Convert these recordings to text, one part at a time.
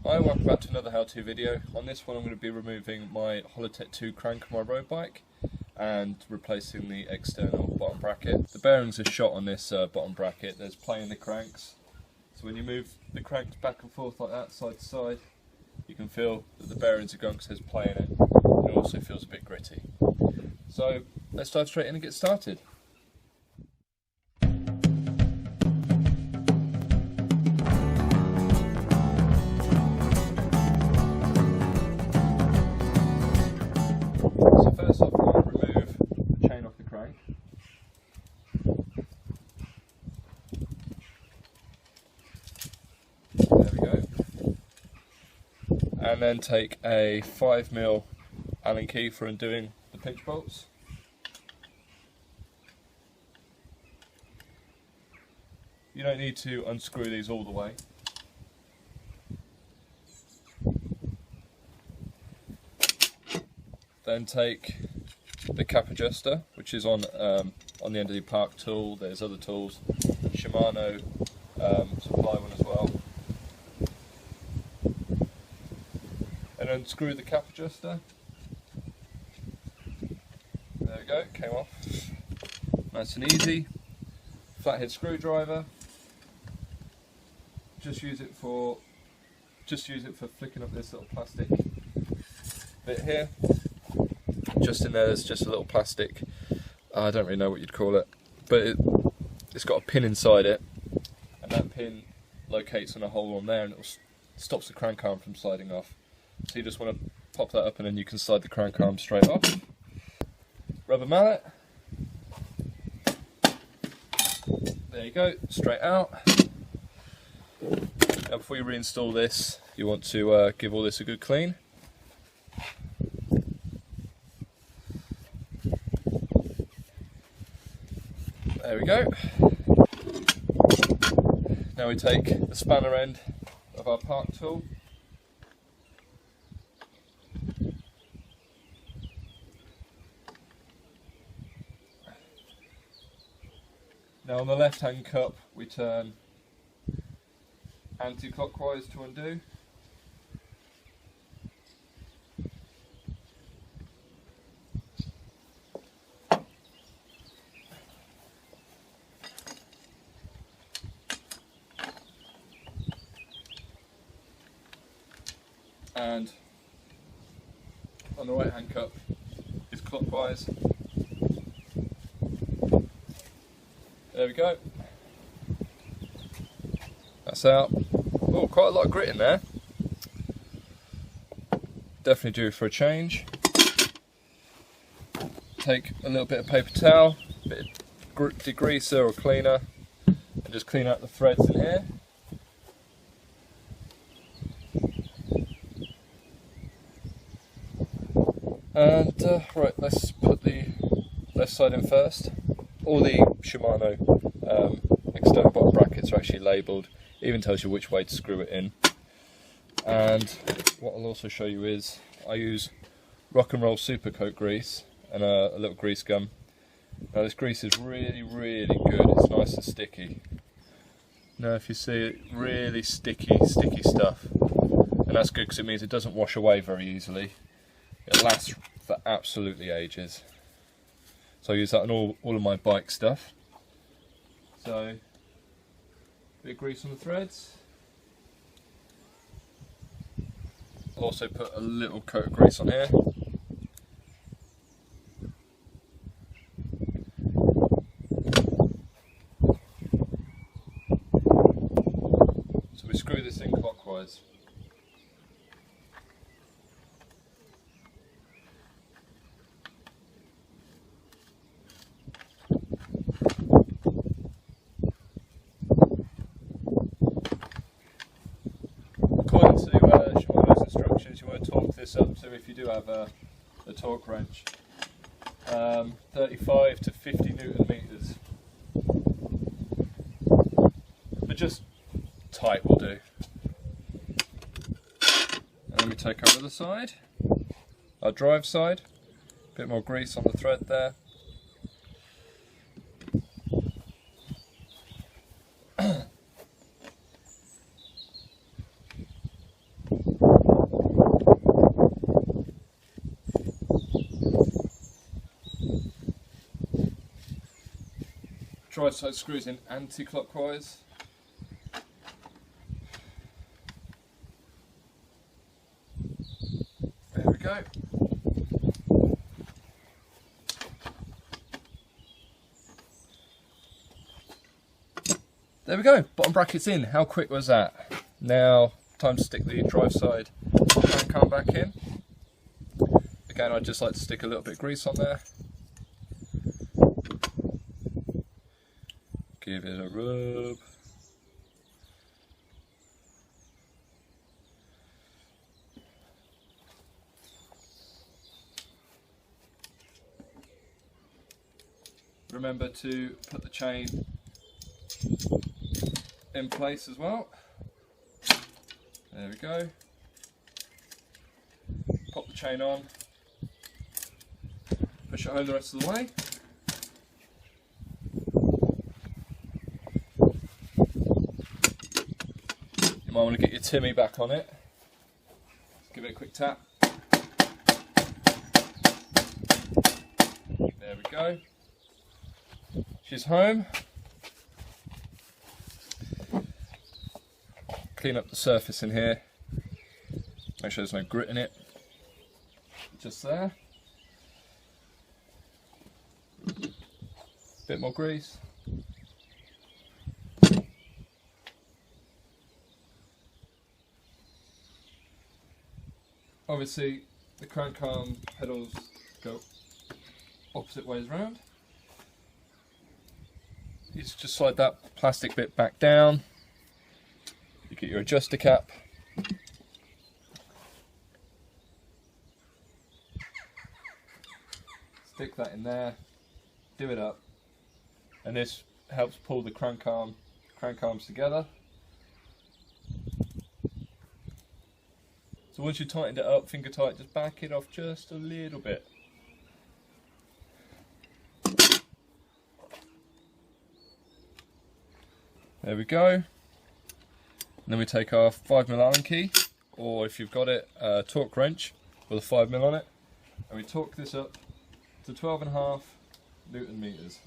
Hi, welcome back to another how-to video. On this one I'm going to be removing my Hollowtech 2 crank on my road bike and replacing the external bottom bracket. The bearings are shot on this bottom bracket. There's play in the cranks, so when you move the cranks back and forth like that, side to side, you can feel that the bearings are gone because there's play in it, and it also feels a bit gritty. So let's dive straight in and get started. So first off, I'm going to remove the chain off the crank. There we go. And then take a 5mm Allen key for undoing the pinch bolts. You don't need to unscrew these all the way. Then take the cap adjuster, which is on the end of the park tool. There's other tools, Shimano supply one as well. And unscrew the cap adjuster. There we go, it came off. Nice and easy. Flathead screwdriver. Just use it for flicking up this little plastic bit here. Just in there's just a little plastic, I don't really know what you'd call it, but it's got a pin inside it, and that pin locates on a hole on there and it stops the crank arm from sliding off. So you just want to pop that up and then you can slide the crank arm straight off. Rubber mallet. There you go, straight out. Now before you reinstall this, you want to give all this a good clean. There we go. Now we take the spanner end of our park tool. Now on the left hand cup we turn anti-clockwise to undo. And on the right hand cup is clockwise. There we go. That's out. Oh, quite a lot of grit in there. Definitely due for a change. Take a little bit of paper towel, a bit of degreaser or cleaner, and just clean out the threads in here. And right, let's put the left side in first. All the Shimano external bottom brackets are actually labelled, even tells you which way to screw it in. And what I'll also show you is I use Rock and Roll Super Coat grease and a little grease gun. Now this grease is really good, it's nice and sticky. Now if you see it, really sticky stuff. And that's good because it means it doesn't wash away very easily. It lasts for absolutely ages. So I use that on all of my bike stuff. So, a bit of grease on the threads. I'll also put a little coat of grease on here. So we screw this in clockwise. According to Shimano's instructions, you want to torque this up to, if you do have a torque wrench, 35 to 50 Newton meters. But just tight will do. And then we take our other side, our drive side, a bit more grease on the thread there. drive side screws in anti-clockwise. There we go. There we go, bottom brackets in. How quick was that? Now, time to stick the drive side crank arm back in. Again, I'd just like to stick a little bit of grease on there. Give it a rub. Remember to put the chain in place as well. There we go. Pop the chain on. Push it home the rest of the way. You might want to get your Timmy back on it. Just give it a quick tap. There we go. She's home. Clean up the surface in here. Make sure there's no grit in it. Just there. Bit more grease. Obviously, the crank arm pedals go opposite ways round. You just slide that plastic bit back down. You get your adjuster cap. Stick that in there. Do it up. And this helps pull the crank arms together. So once you've tightened it up, finger tight, just back it off just a little bit. There we go. And then we take our 5mm Allen key, or if you've got it, a torque wrench with a 5mm on it, and we torque this up to 12.5 Newton meters.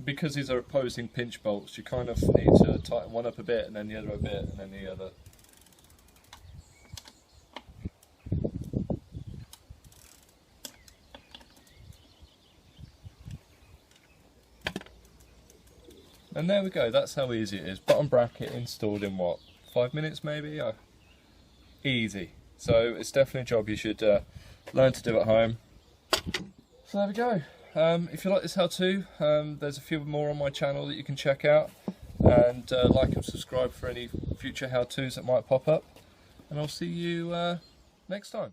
Because these are opposing pinch bolts, you kind of need to tighten one up a bit and then the other a bit and then the other. And there we go, that's how easy it is. Bottom bracket installed in what, 5 minutes maybe? Oh, easy. So it's definitely a job you should learn to do at home. So there we go. If you like this how-to, there's a few more on my channel that you can check out, and like and subscribe for any future how-tos that might pop up, and I'll see you next time.